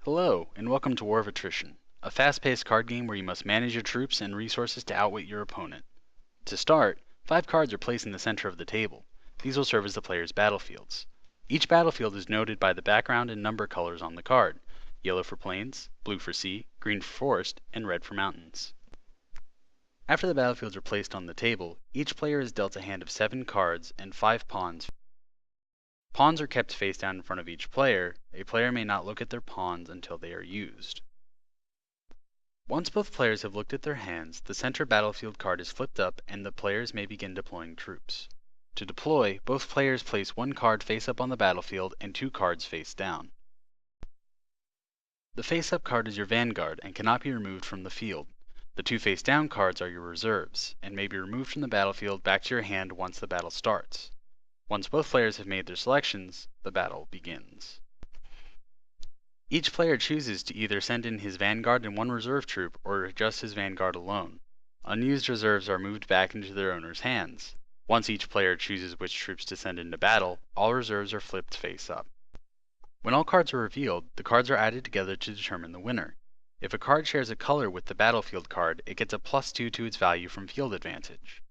Hello, and welcome to War of Attrition, a fast-paced card game where you must manage your troops and resources to outwit your opponent. To start, 5 cards are placed in the center of the table. These will serve as the player's battlefields. Each battlefield is noted by the background and number colors on the card: yellow for plains, blue for sea, green for forest, and red for mountains. After the battlefields are placed on the table, each player is dealt a hand of 7 cards and 5 pawns. Pawns are kept face down in front of each player. A player may not look at their pawns until they are used. Once both players have looked at their hands, the center battlefield card is flipped up and the players may begin deploying troops. To deploy, both players place 1 card face up on the battlefield and 2 cards face down. The face up card is your vanguard and cannot be removed from the field. The 2 face down cards are your reserves and may be removed from the battlefield back to your hand once the battle starts. Once both players have made their selections, the battle begins. Each player chooses to either send in his vanguard and 1 reserve troop or just his vanguard alone. Unused reserves are moved back into their owner's hands. Once each player chooses which troops to send into battle, all reserves are flipped face up. When all cards are revealed, the cards are added together to determine the winner. If a card shares a color with the battlefield card, it gets a +2 to its value from field advantage.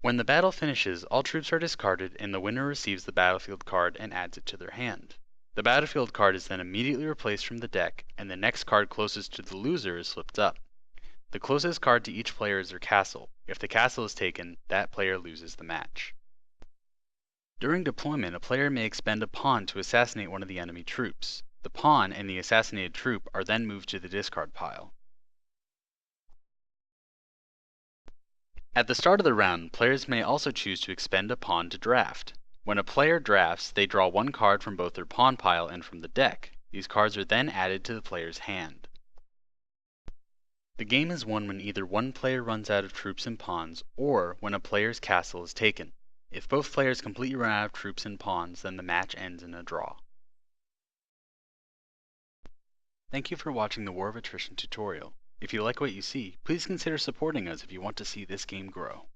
When the battle finishes, all troops are discarded and the winner receives the battlefield card and adds it to their hand. The battlefield card is then immediately replaced from the deck, and the next card closest to the loser is flipped up. The closest card to each player is their castle. If the castle is taken, that player loses the match. During deployment, a player may expend a pawn to assassinate one of the enemy troops. The pawn and the assassinated troop are then moved to the discard pile. At the start of the round, players may also choose to expend a pawn to draft. When a player drafts, they draw 1 card from both their pawn pile and from the deck. These cards are then added to the player's hand. The game is won when either one player runs out of troops and pawns, or when a player's castle is taken. If both players completely run out of troops and pawns, then the match ends in a draw. Thank you for watching the War of Attrition tutorial. If you like what you see, please consider supporting us if you want to see this game grow.